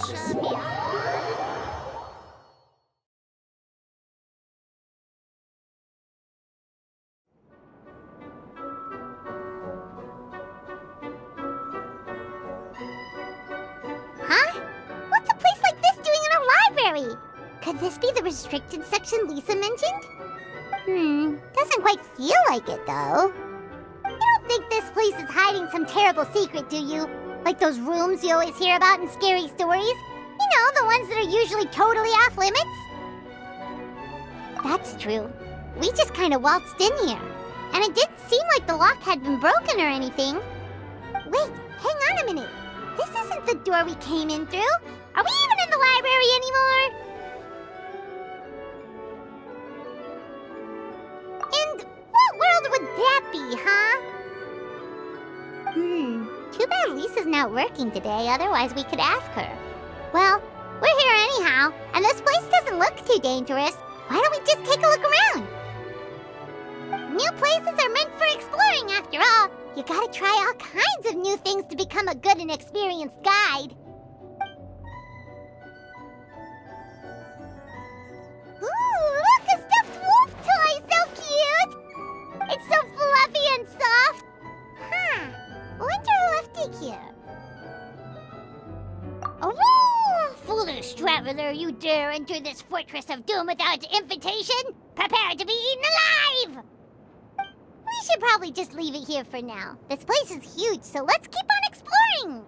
Huh? What's a place like this doing in a library? Could this be the restricted section Lisa mentioned? Doesn't quite feel like it, though. You don't think this place is hiding some terrible secret, do you? Like those rooms you always hear about in scary stories? You know, the ones that are usually totally off limits? That's true. We just kind of waltzed in here. And it didn't seem like the lock had been broken or anything. Wait, hang on a minute. This isn't the door we came in through. Are we even in the library anymore? And what world would that be, huh? Too bad Lisa's not working today, otherwise we could ask her. Well, we're here anyhow, and this place doesn't look too dangerous. Why don't we just take a look around? New places are meant for exploring, after all. You gotta try all kinds of new things to become a good and experienced guide. Ooh, look, a stuffed wolf toy! So cute! It's so fluffy and soft. Huh. Wonder who left it here. Oh, foolish traveler, you dare enter this fortress of doom without invitation? Prepare to be eaten alive! We should probably just leave it here for now. This place is huge, so let's keep on exploring!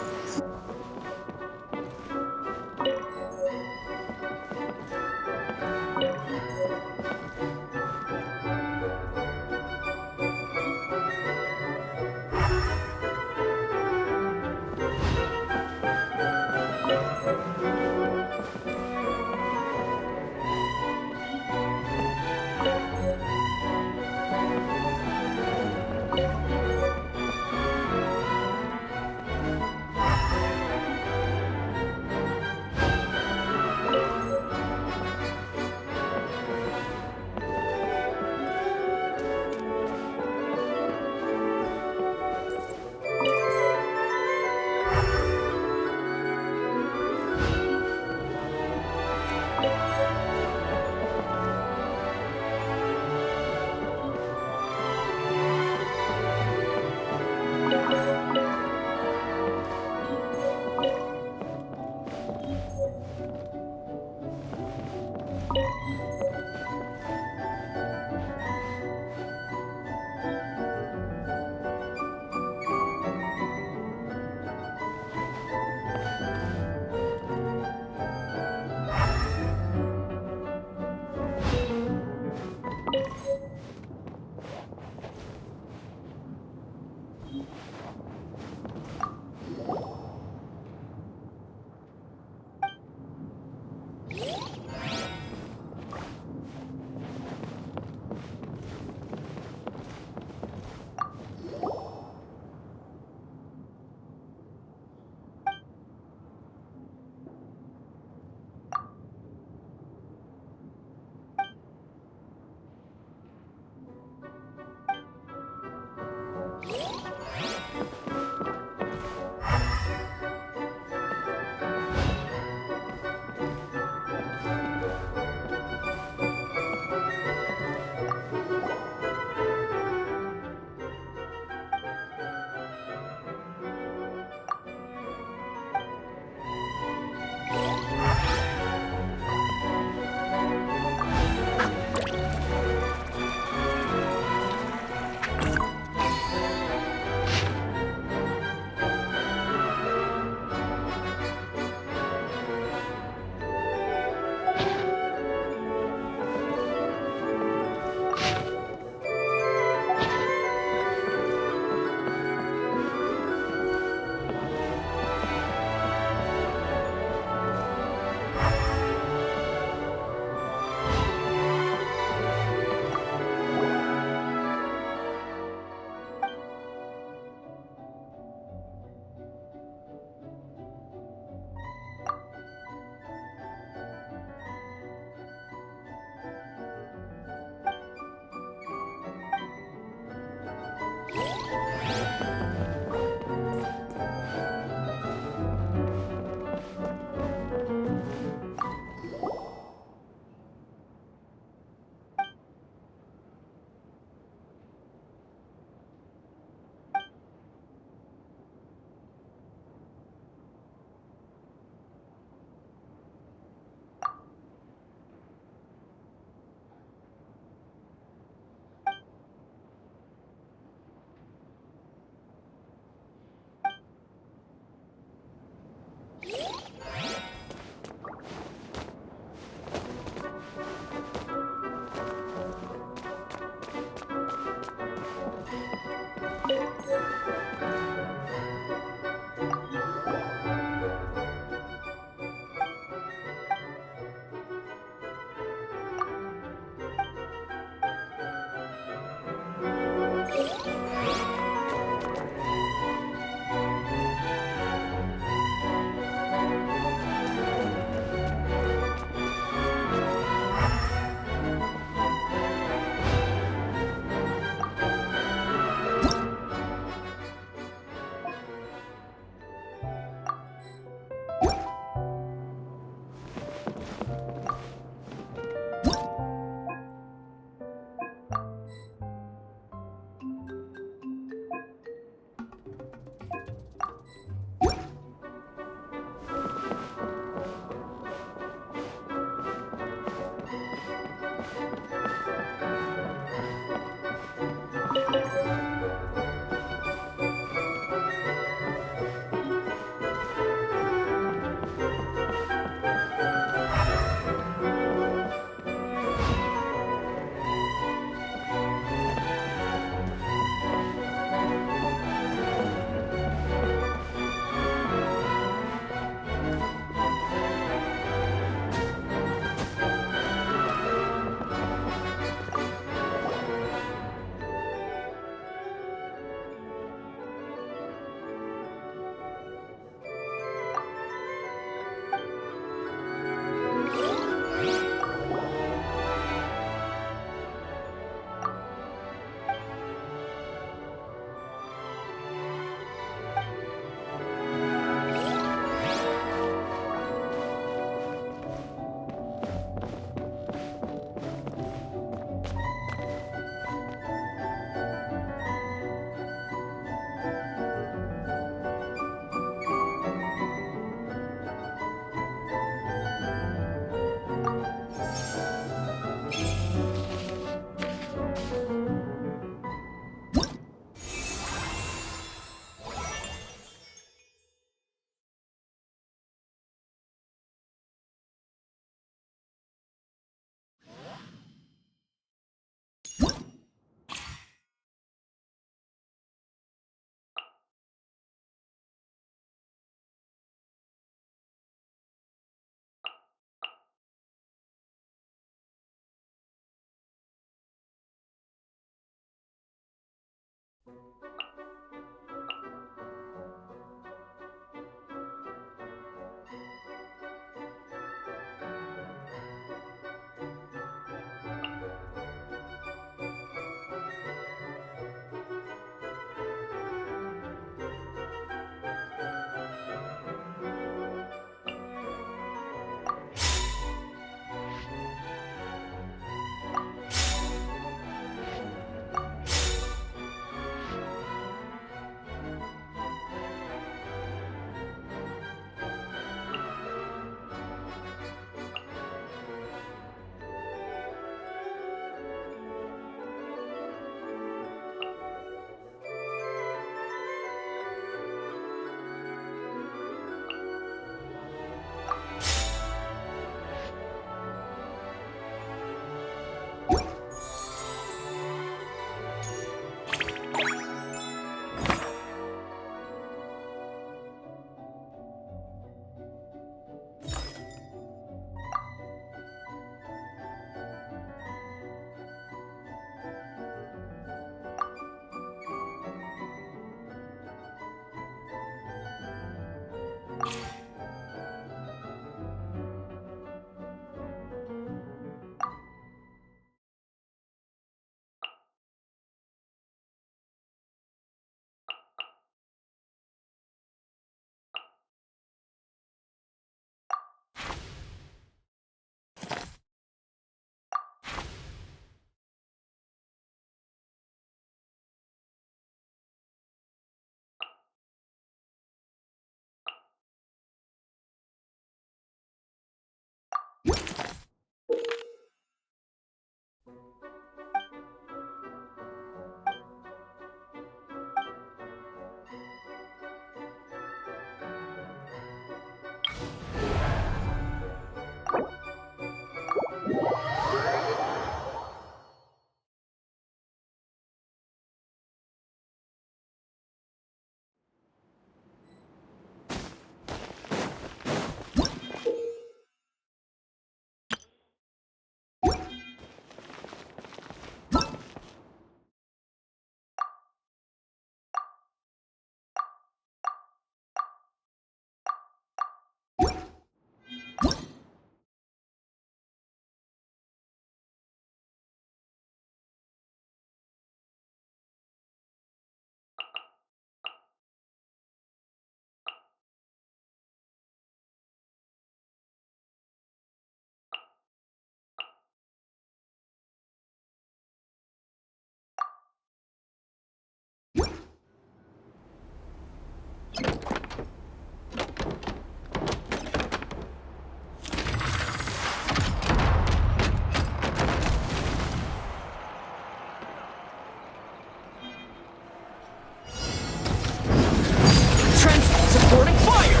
Supporting fire!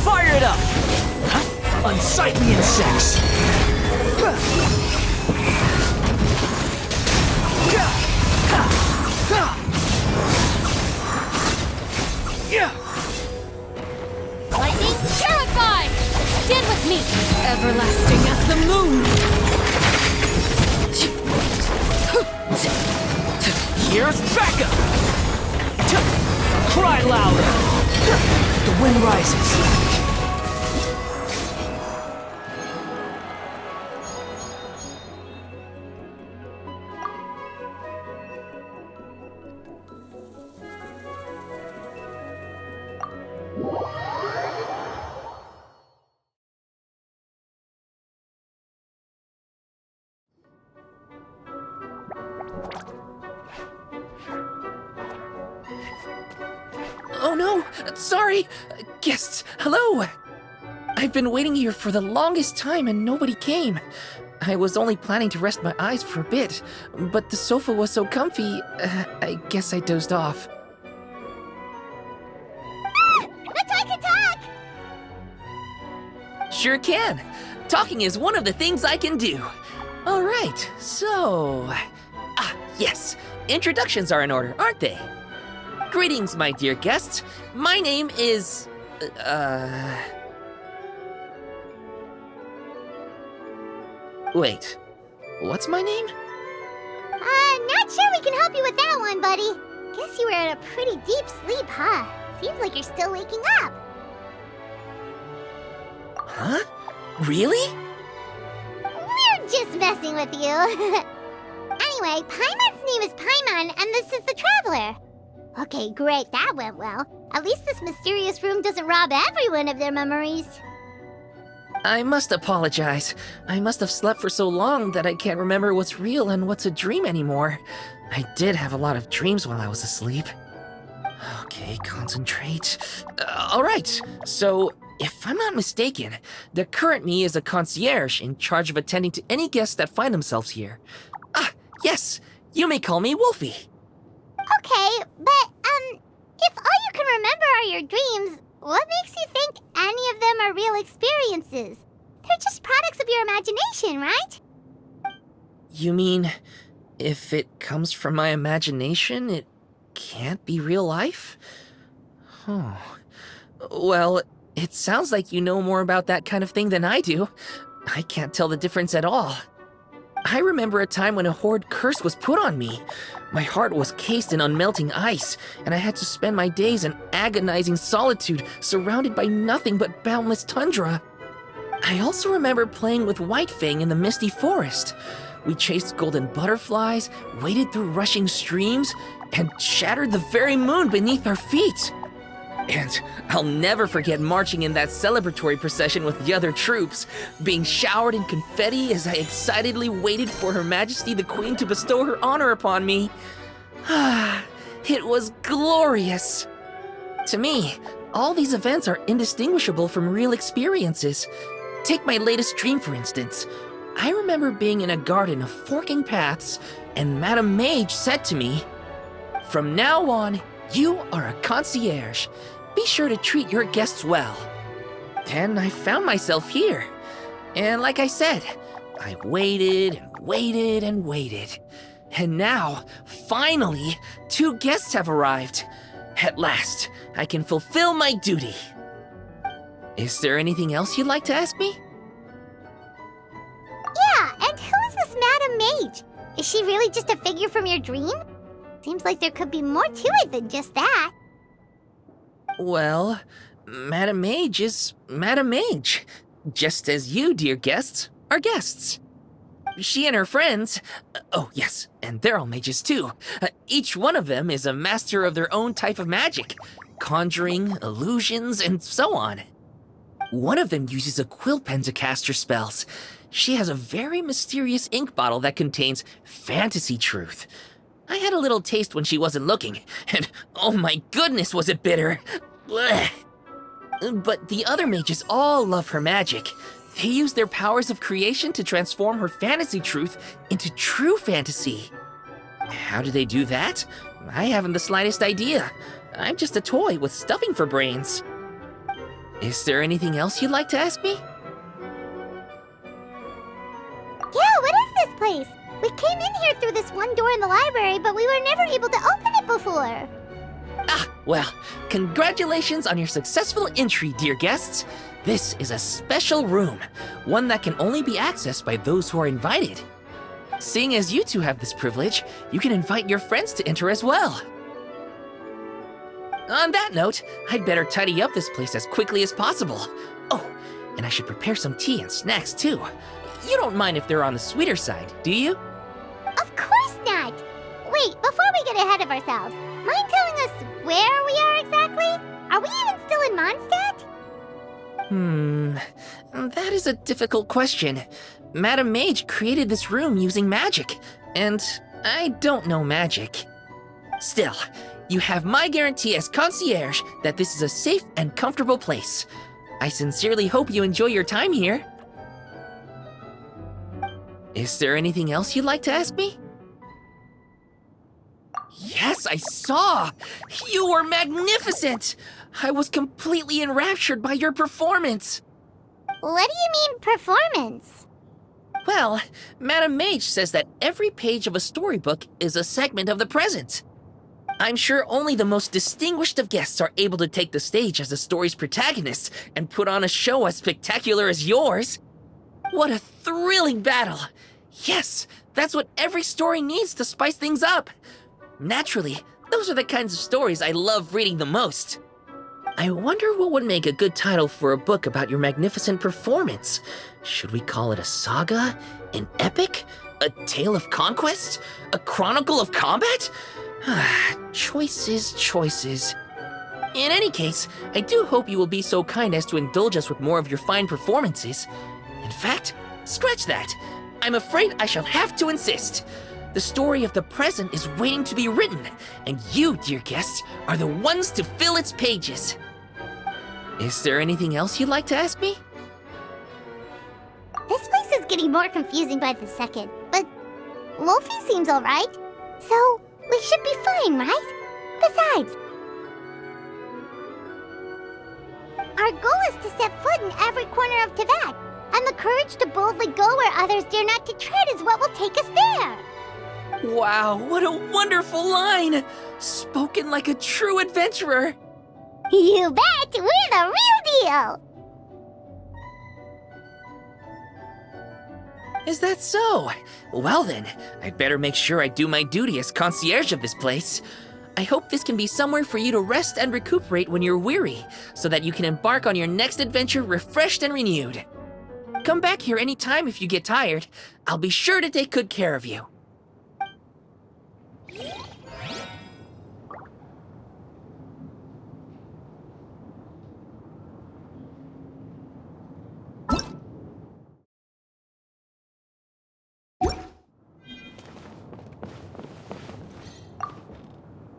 Fire it up! Huh? Unsightly insects! Lightning, purify! Stand with me, everlasting as the moon! Here's backup! Cry louder! The wind rises. Oh no! Sorry! Guests, hello! I've been waiting here for the longest time and nobody came. I was only planning to rest my eyes for a bit, but the sofa was so comfy, I guess I dozed off. Let's take a talk! Sure can! Talking is one of the things I can do. Alright, so... yes. Introductions are in order, aren't they? Greetings, my dear guests. My name is... Wait. What's my name? Not sure we can help you with that one, buddy. Guess you were in a pretty deep sleep, huh? Seems like you're still waking up. Huh? Really? We're just messing with you. Anyway, Paimon's name is Paimon, and this is the Traveler. Okay, great, that went well. At least this mysterious room doesn't rob everyone of their memories. I must apologize. I must have slept for so long that I can't remember what's real and what's a dream anymore. I did have a lot of dreams while I was asleep. Okay, concentrate. Alright, so if I'm not mistaken, the current me is a concierge in charge of attending to any guests that find themselves here. Yes, you may call me Wolfie. Okay, but, if all you can remember are your dreams, what makes you think any of them are real experiences? They're just products of your imagination, right? You mean, if it comes from my imagination, it can't be real life? Oh. Well, it sounds like you know more about that kind of thing than I do. I can't tell the difference at all. I remember a time when a horrid curse was put on me. My heart was cased in unmelting ice, and I had to spend my days in agonizing solitude, surrounded by nothing but boundless tundra. I also remember playing with White Fang in the misty forest. We chased golden butterflies, waded through rushing streams, and shattered the very moon beneath our feet. And I'll never forget marching in that celebratory procession with the other troops, being showered in confetti as I excitedly waited for Her Majesty the Queen to bestow her honor upon me. It was glorious. To me, all these events are indistinguishable from real experiences. Take my latest dream, for instance. I remember being in a garden of forking paths, and Madame Mage said to me, "From now on, you are a concierge. Be sure to treat your guests well." then I found myself here. And like I said, I waited and waited and waited. And now, finally, 2 guests have arrived. At last, I can fulfill my duty. Is there anything else you'd like to ask me? Yeah, and who is this Madam Mage? Is she really just a figure from your dream? Seems like there could be more to it than just that. Well, Madam Mage is Madam Mage. Just as you, dear guests, are guests. She and her friends, oh yes, and they're all mages too. Each one of them is a master of their own type of magic, conjuring, illusions, and so on. One of them uses a quill pen to cast her spells. She has a very mysterious ink bottle that contains fantasy truth. I had a little taste when she wasn't looking, and oh my goodness was it bitter! Blech. But the other mages all love her magic. They use their powers of creation to transform her fantasy truth into true fantasy. How do they do that? I haven't the slightest idea. I'm just a toy with stuffing for brains. Is there anything else you'd like to ask me? Yeah, what is this place? We came in here through this one door in the library, but we were never able to open it before. Well, congratulations on your successful entry, dear guests. This is a special room, one that can only be accessed by those who are invited. Seeing as you two have this privilege, you can invite your friends to enter as well. On that note, I'd better tidy up this place as quickly as possible. Oh, and I should prepare some tea and snacks too. You don't mind if they're on the sweeter side, do you? Of course not! Wait, before we get ahead of ourselves, mind telling us where we are exactly? Are we even still in Mondstadt? That is a difficult question. Madam Mage created this room using magic, and I don't know magic. Still, you have my guarantee as concierge that this is a safe and comfortable place. I sincerely hope you enjoy your time here. Is there anything else you'd like to ask me? Yes, I saw! You were magnificent! I was completely enraptured by your performance. What do you mean, performance? Well, Madam Mage says that every page of a storybook is a segment of the present. I'm sure only the most distinguished of guests are able to take the stage as the story's protagonists and put on a show as spectacular as yours. What a thrilling battle! Yes, that's what every story needs to spice things up. Naturally, those are the kinds of stories I love reading the most. I wonder what would make a good title for a book about your magnificent performance. Should we call it a saga? An epic? A tale of conquest? A chronicle of combat? Choices, choices. In any case, I do hope you will be so kind as to indulge us with more of your fine performances. In fact, scratch that. I'm afraid I shall have to insist. The story of the present is waiting to be written, and you, dear guests, are the ones to fill its pages. Is there anything else you'd like to ask me? This place is getting more confusing by the second, but Wolfie seems alright. So, we should be fine, right? Besides, our goal is to set foot in every corner of Teyvat, and the courage to boldly go where others dare not to tread is what will take us there. Wow, what a wonderful line! Spoken like a true adventurer! You bet! We're the real deal! Is that so? Well then, I'd better make sure I do my duty as concierge of this place. I hope this can be somewhere for you to rest and recuperate when you're weary, so that you can embark on your next adventure refreshed and renewed. Come back here anytime if you get tired. I'll be sure to take good care of you.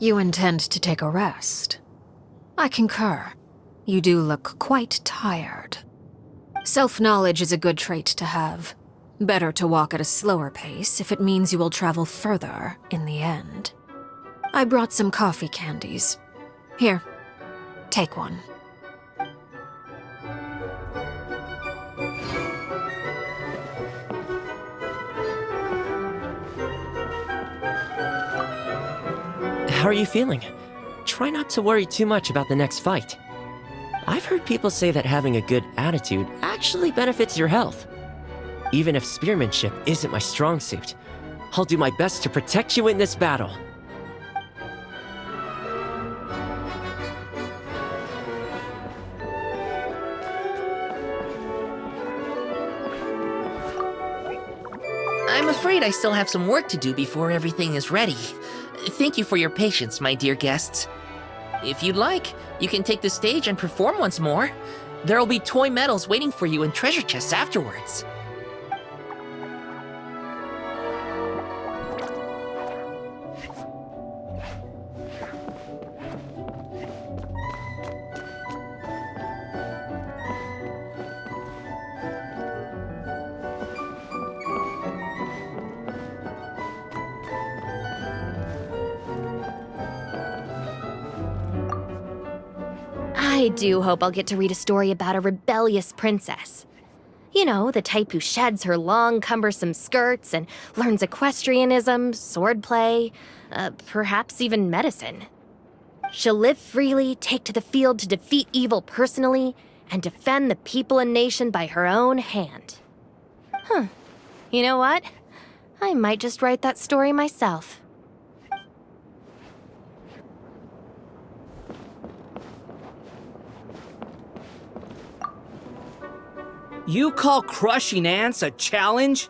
You intend to take a rest? I concur. You do look quite tired. Self-knowledge is a good trait to have. Better to walk at a slower pace if it means you will travel further in the end. I brought some coffee candies. Here, take one. How are you feeling? Try not to worry too much about the next fight. I've heard people say that having a good attitude actually benefits your health. Even if spearmanship isn't my strong suit, I'll do my best to protect you in this battle. I'm afraid I still have some work to do before everything is ready. Thank you for your patience, my dear guests. If you'd like, you can take the stage and perform once more. There'll be toy medals waiting for you in treasure chests afterwards. I do hope I'll get to read a story about a rebellious princess. You know, the type who sheds her long, cumbersome skirts and learns equestrianism, swordplay, perhaps even medicine. She'll live freely, take to the field to defeat evil personally, and defend the people and nation by her own hand. You know what? I might just write that story myself. You call crushing ants a challenge?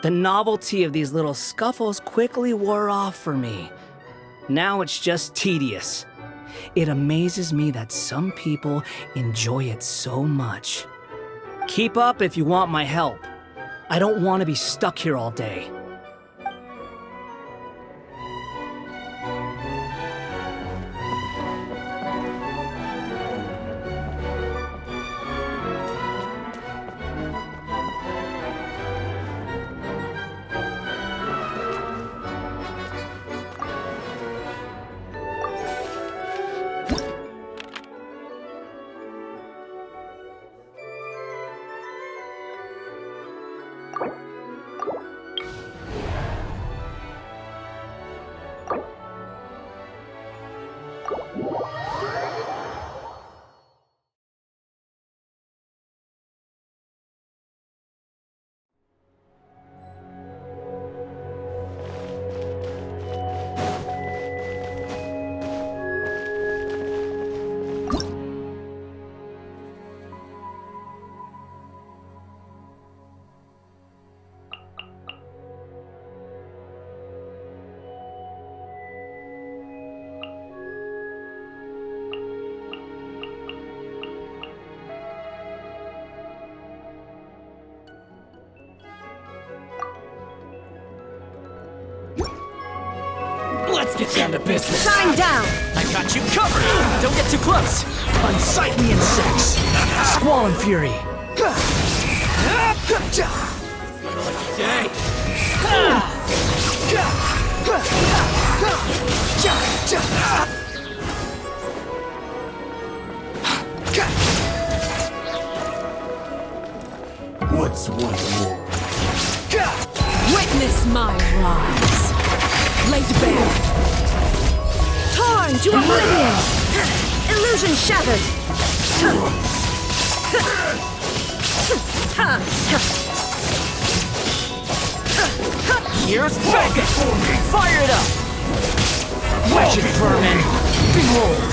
The novelty of these little scuffles quickly wore off for me. Now it's just tedious. It amazes me that some people enjoy it so much. Keep up if you want my help. I don't want to be stuck here all day. Let's get down to business. Shine down! I got you covered! Don't get too close! Unsightly insects! Squall and fury! Day. What's one more? Witness my rise. Laid bare. Torn to oblivion. Illusion shattered. Here's Becca! Fire it up! Wretched vermin! Behold!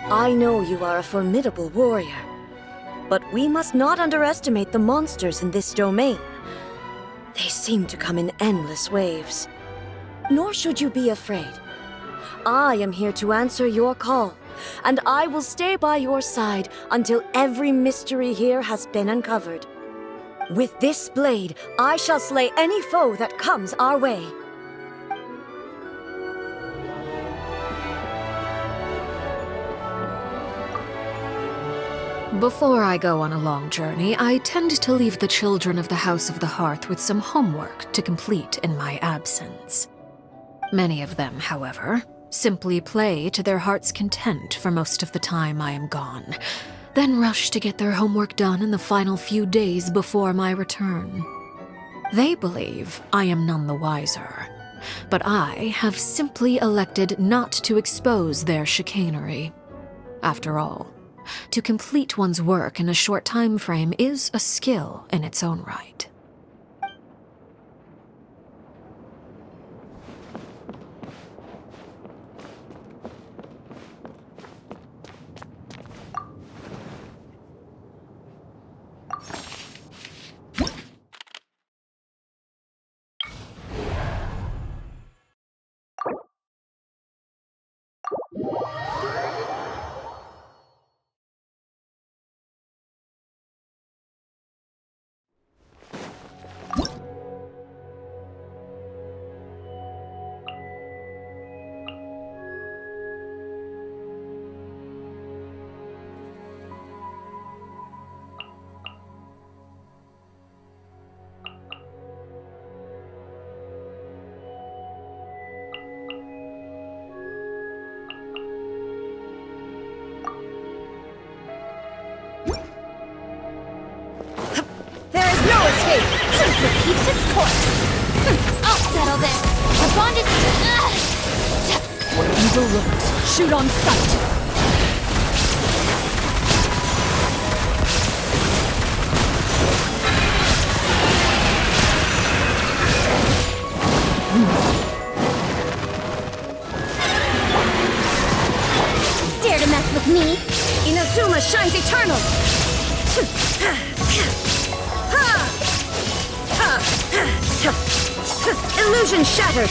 I know you are a formidable warrior, but we must not underestimate the monsters in this domain. They seem to come in endless waves. Nor should you be afraid. I am here to answer your call and I will stay by your side until every mystery here has been uncovered. With this blade, I shall slay any foe that comes our way. Before I go on a long journey, I tend to leave the children of the House of the Hearth with some homework to complete in my absence. Many of them, however, simply play to their heart's content for most of the time I am gone, then rush to get their homework done in the final few days before my return. They believe I am none the wiser, but I have simply elected not to expose their chicanery. After all, to complete one's work in a short time frame is a skill in its own right. Keeps its course. I'll settle this. The bond is... Where evil lurks, shoot on sight! Dare to mess with me? Inazuma shines eternal! Illusion shattered!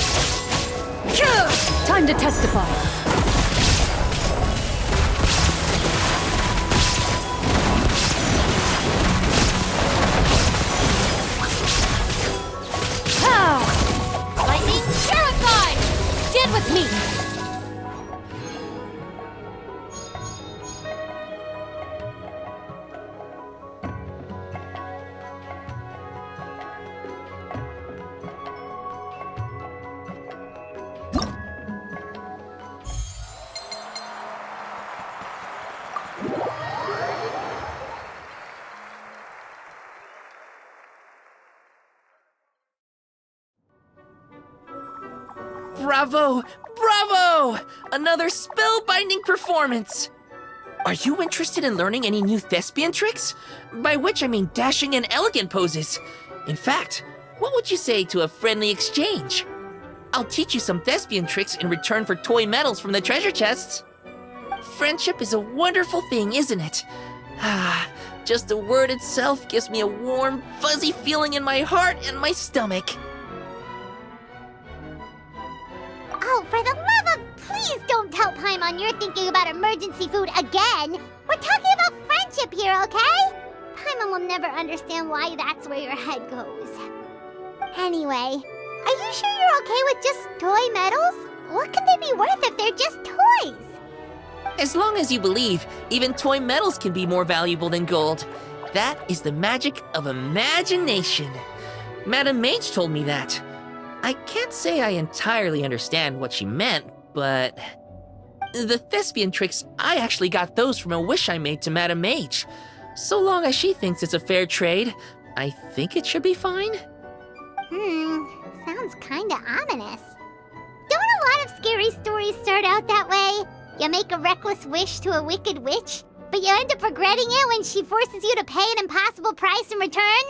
Time to testify. Lightning purified! Stand with me! Bravo! Bravo! Another spellbinding performance! Are you interested in learning any new thespian tricks? By which I mean dashing and elegant poses. In fact, what would you say to a friendly exchange? I'll teach you some thespian tricks in return for toy medals from the treasure chests. Friendship is a wonderful thing, isn't it? Ah, just the word itself gives me a warm, fuzzy feeling in my heart and my stomach. Oh, for the love of... Please don't tell Paimon you're thinking about emergency food again! We're talking about friendship here, okay? Paimon will never understand why that's where your head goes. Anyway, are you sure you're okay with just toy medals? What could they be worth if they're just toys? As long as you believe, even toy medals can be more valuable than gold. That is the magic of imagination. Madame Mage told me that. I can't say I entirely understand what she meant, but... The thespian tricks, I actually got those from a wish I made to Madame Mage. So long as she thinks it's a fair trade, I think it should be fine. Sounds kinda ominous. Don't a lot of scary stories start out that way? You make a reckless wish to a wicked witch, but you end up regretting it when she forces you to pay an impossible price in return?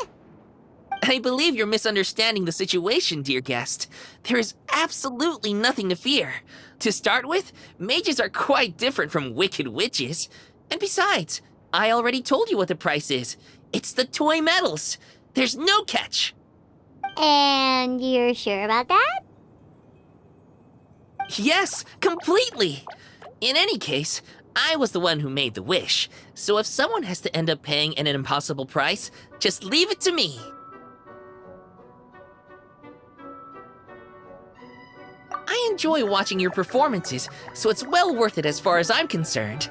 I believe you're misunderstanding the situation, dear guest. There is absolutely nothing to fear. To start with, mages are quite different from wicked witches. And besides, I already told you what the price is. It's the toy medals. There's no catch. And you're sure about that? Yes, completely. In any case, I was the one who made the wish, so if someone has to end up paying an impossible price, just leave it to me. I enjoy watching your performances, so it's well worth it as far as I'm concerned.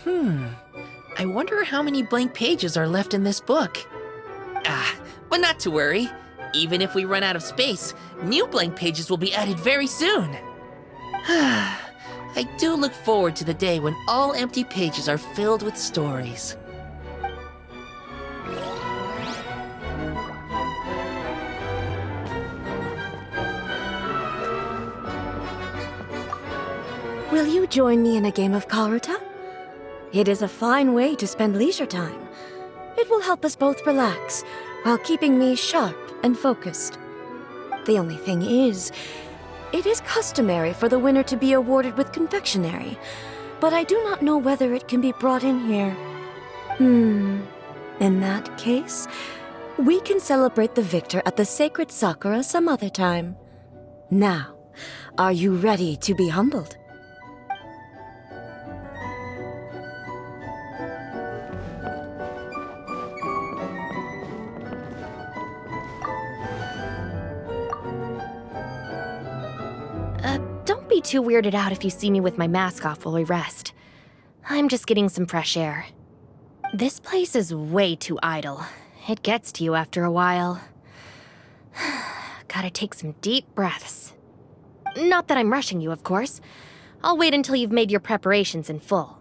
I wonder how many blank pages are left in this book. But not to worry. Even if we run out of space, new blank pages will be added very soon. I do look forward to the day when all empty pages are filled with stories. Will you join me in a game of Karuta? It is a fine way to spend leisure time. It will help us both relax, while keeping me sharp and focused. The only thing is, it is customary for the winner to be awarded with confectionery, but I do not know whether it can be brought in here. In that case, we can celebrate the victor at the sacred Sakura some other time. Now, are you ready to be humbled? Don't be too weirded out if you see me with my mask off while we rest. I'm just getting some fresh air. This place is way too idle. It gets to you after a while. Gotta take some deep breaths. Not that I'm rushing you, of course. I'll wait until you've made your preparations in full.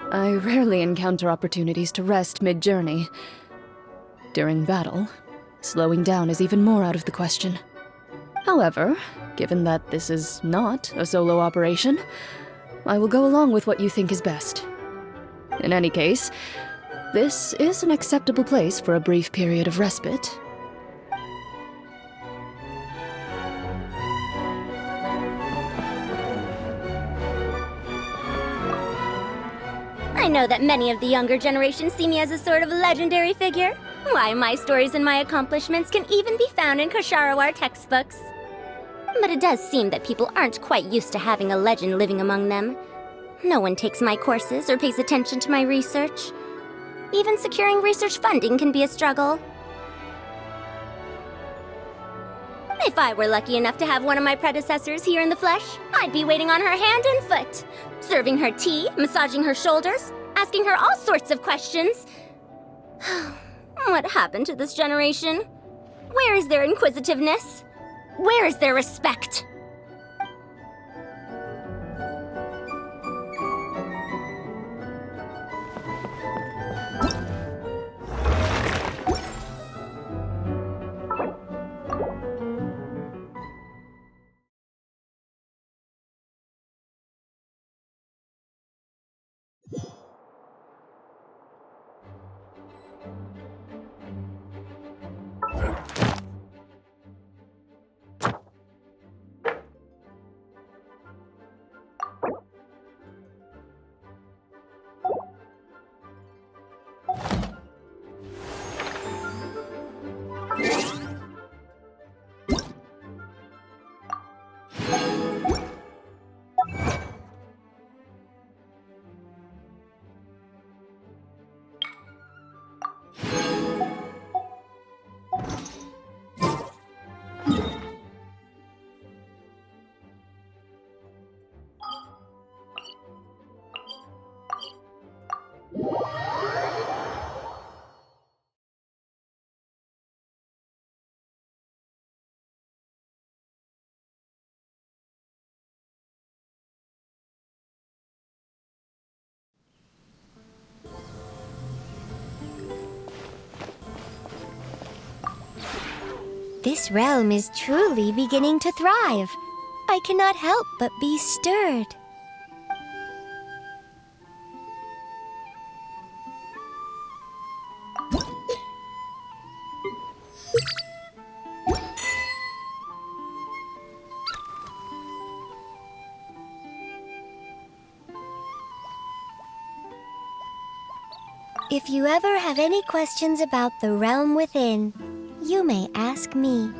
I rarely encounter opportunities to rest mid-journey. During battle, slowing down is even more out of the question. However, given that this is not a solo operation, I will go along with what you think is best. In any case, this is an acceptable place for a brief period of respite. I know that many of the younger generation see me as a sort of legendary figure. Why, my stories and my accomplishments can even be found in Kosharawar textbooks. But it does seem that people aren't quite used to having a legend living among them. No one takes my courses or pays attention to my research. Even securing research funding can be a struggle. If I were lucky enough to have one of my predecessors here in the flesh, I'd be waiting on her hand and foot, serving her tea, massaging her shoulders, asking her all sorts of questions. What happened to this generation? Where is their inquisitiveness? Where is their respect? This realm is truly beginning to thrive. I cannot help but be stirred. If you ever have any questions about the realm within, you may ask me.